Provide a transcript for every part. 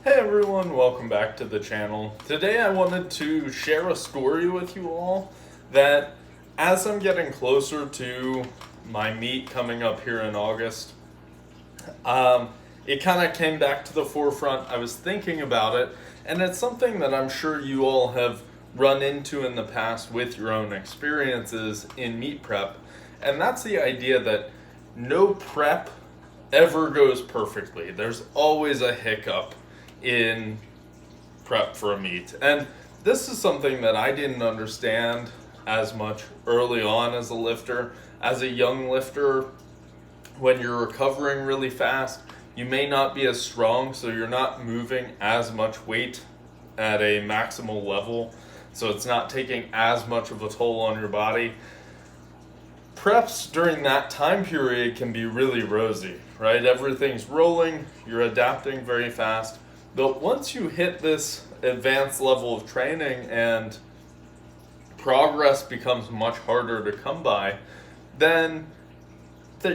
Hey everyone, welcome back to the channel. Today I wanted to share a story with you all that as I'm getting closer to my meet coming up here in August, it kind of came back to the forefront. I was thinking about it, and it's something that I'm sure you all have run into in the past with your own experiences in meet prep, and that's the idea that no prep ever goes perfectly. There's always a hiccup in prep for a meet. And this is something that I didn't understand as much early on as a lifter. As a young lifter, when you're recovering really fast, you may not be as strong, so you're not moving as much weight at a maximal level, so it's not taking as much of a toll on your body. Preps during that time period can be really rosy, right? Everything's rolling, you're adapting very fast. But once you hit this advanced level of training and progress becomes much harder to come by, then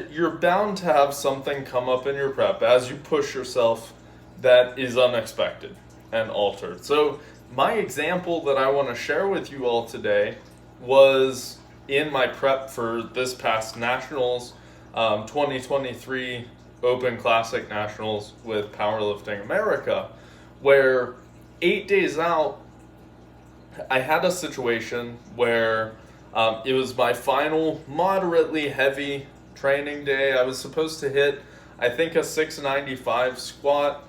you're bound to have something come up in your prep as you push yourself that is unexpected and altered. So my example that I want to share with you all today was in my prep for this past Nationals, 2023 Open Classic Nationals with Powerlifting America, where 8 days out, I had a situation where it was my final moderately heavy training day. I was supposed to hit, I think, a 695 squat,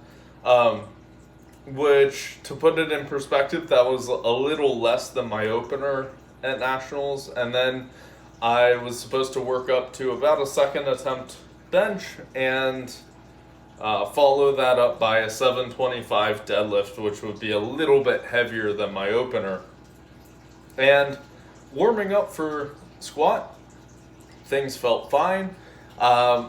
which, to put it in perspective, that was a little less than my opener at Nationals. And then I was supposed to work up to about a second attempt bench and follow that up by a 725 deadlift, which would be a little bit heavier than my opener. And warming up for squat, things felt fine. I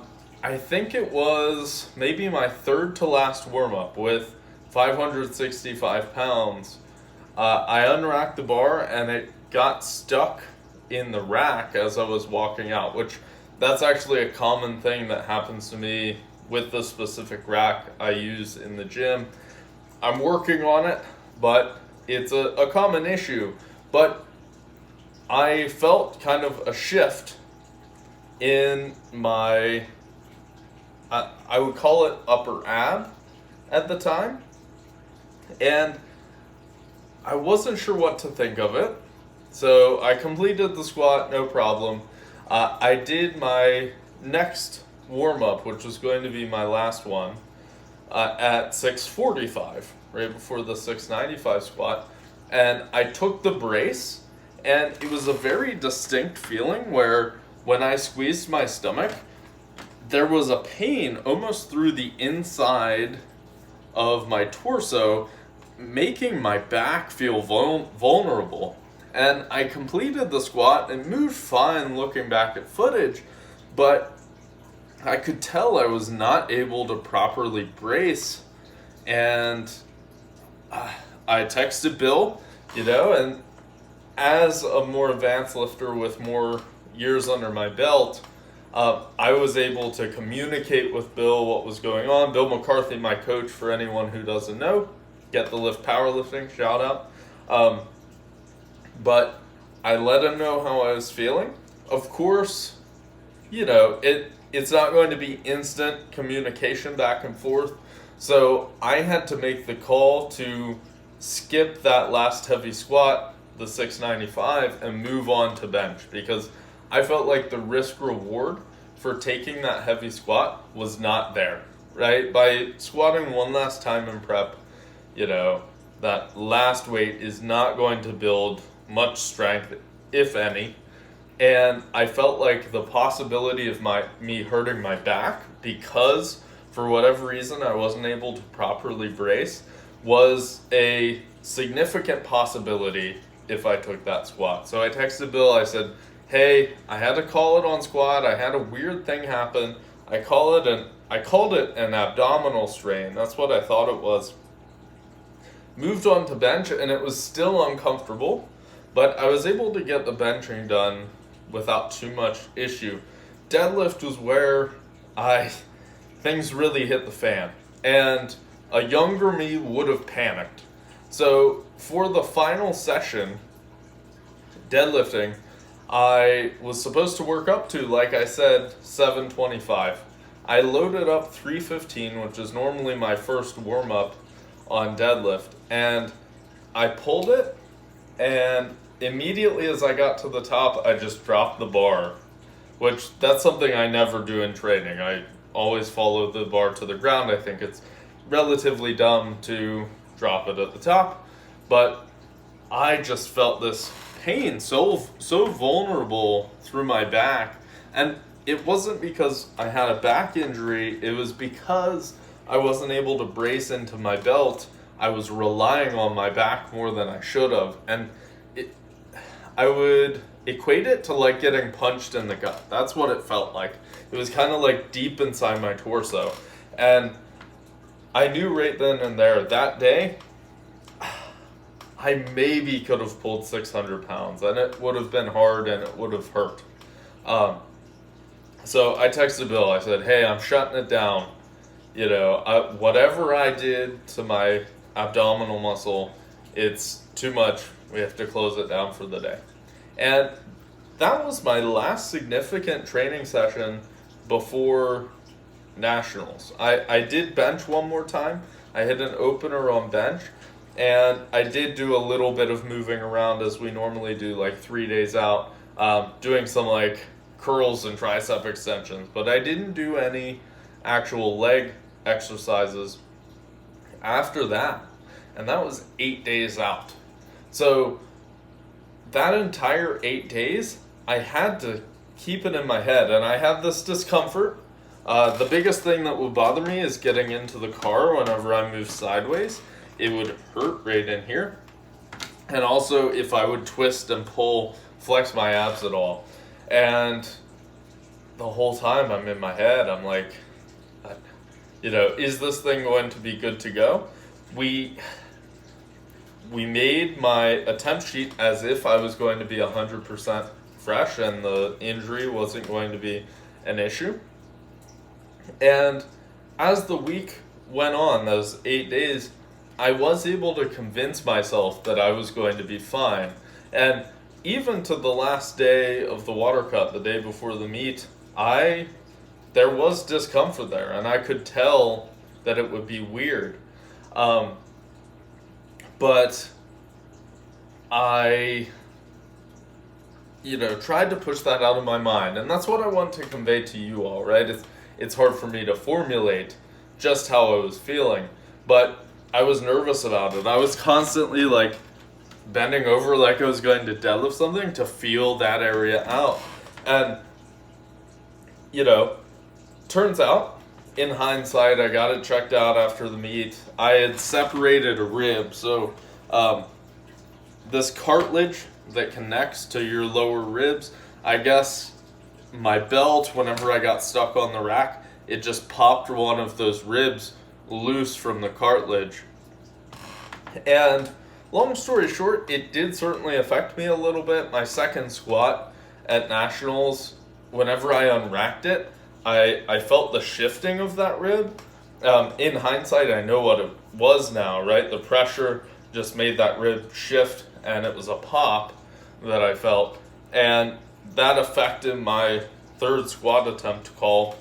think it was maybe my third to last warm up with 565 pounds. I unracked the bar and it got stuck in the rack as I was walking out, which that's actually a common thing that happens to me with the specific rack I use in the gym. I'm working on it, but it's a common issue. But I felt kind of a shift in my, I would call it upper ab at the time. And I wasn't sure what to think of it. So I completed the squat, no problem. I did my next warm-up, which was going to be my last one, at 645, right before the 695 squat. And I took the brace, and it was a very distinct feeling where when I squeezed my stomach, there was a pain almost through the inside of my torso, making my back feel vulnerable. And I completed the squat and moved fine looking back at footage, but I could tell I was not able to properly brace. And I texted Bill, and as a more advanced lifter with more years under my belt, I was able to communicate with Bill what was going on. Bill McCarthy, my coach, for anyone who doesn't know, Get the Lift Powerlifting, shout out. But I let him know how I was feeling. Of course, it's not going to be instant communication back and forth. So I had to make the call to skip that last heavy squat, the 695, and move on to bench, because I felt like the risk reward for taking that heavy squat was not there, right? By squatting one last time in prep, that last weight is not going to build much strength, if any. And I felt like the possibility of me hurting my back because, for whatever reason, I wasn't able to properly brace was a significant possibility if I took that squat. So I texted Bill, I said, hey, I had to call it on squat. I had a weird thing happen. I called it an abdominal strain. That's what I thought it was. Moved on to bench, and it was still uncomfortable, but I was able to get the benching done without too much issue. Deadlift was where things really hit the fan. And a younger me would have panicked. So for the final session, deadlifting, I was supposed to work up to, like I said, 725. I loaded up 315, which is normally my first warm-up on deadlift, and I pulled it, and immediately as I got to the top, I just dropped the bar, which that's something I never do in training. I always follow the bar to the ground. I think it's relatively dumb to drop it at the top, but I just felt this pain so vulnerable through my back, and it wasn't because I had a back injury, it was because I wasn't able to brace into my belt. I was relying on my back more than I should have, and I would equate it to like getting punched in the gut. That's what it felt like. It was kind of like deep inside my torso, and I knew right then and there that day I maybe could have pulled 600 pounds, and it would have been hard and it would have hurt. So I texted Bill. I said, hey, I'm shutting it down. Whatever I did to my abdominal muscle, it's too much. We have to close it down for the day. And that was my last significant training session before nationals. I did bench one more time. I hit an opener on bench, and I did do a little bit of moving around as we normally do, like 3 days out, doing some like curls and tricep extensions, but I didn't do any actual leg exercises after that, and that was 8 days out. So that entire 8 days, I had to keep it in my head, and I had this discomfort. The biggest thing that would bother me is getting into the car whenever I move sideways. It would hurt right in here. And also if I would twist and pull, flex my abs at all. And the whole time I'm in my head, I'm like, is this thing going to be good to go? We made my attempt sheet as if I was going to be 100% fresh and the injury wasn't going to be an issue. And as the week went on, those 8 days, I was able to convince myself that I was going to be fine. And even to the last day of the water cut, the day before the meet, there was discomfort there, and I could tell that it would be weird. But I, tried to push that out of my mind, and that's what I want to convey to you all, right? It's hard for me to formulate just how I was feeling, but I was nervous about it. I was constantly like bending over like I was going to deadlift something to feel that area out. And, turns out, in hindsight, I got it checked out after the meet. I had separated a rib, so this cartilage that connects to your lower ribs, I guess my belt, whenever I got stuck on the rack, it just popped one of those ribs loose from the cartilage. And long story short, it did certainly affect me a little bit. My second squat at nationals, whenever I unracked it, I felt the shifting of that rib. In hindsight, I know what it was now, right? The pressure just made that rib shift, and it was a pop that I felt. And that affected my third squat attempt call.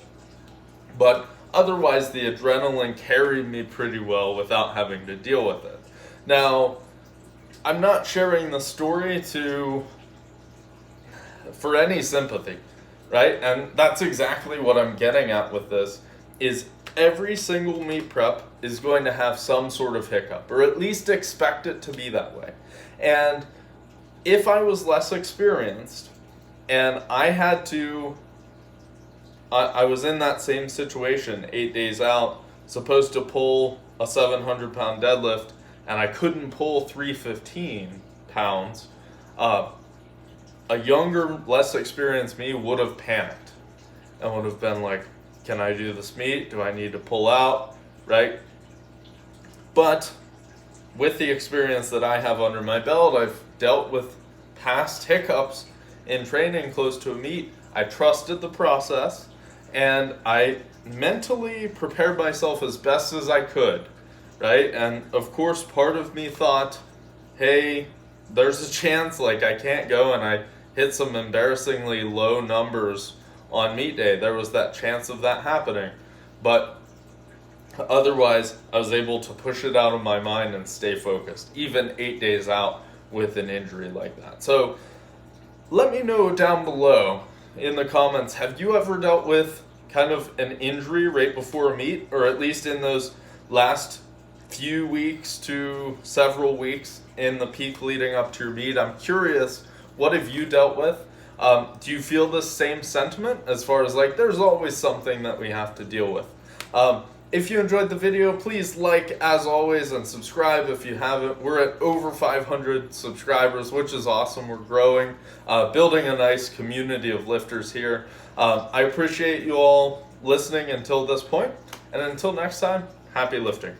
But otherwise, the adrenaline carried me pretty well without having to deal with it. Now, I'm not sharing the story for any sympathy, right? And that's exactly what I'm getting at with this, is every single meet prep is going to have some sort of hiccup, or at least expect it to be that way. And if I was less experienced and I was in that same situation 8 days out, supposed to pull a 700-pound deadlift, and I couldn't pull 315 pounds, a younger, less experienced me would have panicked and would have been like, can I do this meet? Do I need to pull out, right? But with the experience that I have under my belt, I've dealt with past hiccups in training close to a meet. I trusted the process, and I mentally prepared myself as best as I could right? And of course, part of me thought, hey, there's a chance like I can't go, and I hit some embarrassingly low numbers on meet day. There was that chance of that happening. But otherwise, I was able to push it out of my mind and stay focused, even 8 days out with an injury like that. So let me know down below in the comments, have you ever dealt with kind of an injury right before a meet, or at least in those last few weeks to several weeks in the peak leading up to your meet? I'm curious, what have you dealt with? Do you feel the same sentiment as far as like there's always something that we have to deal with? If you enjoyed the video, please like as always and subscribe if you haven't. We're at over 500 subscribers, which is awesome. We're growing, building a nice community of lifters here. I appreciate you all listening until this point, and until next time, happy lifting.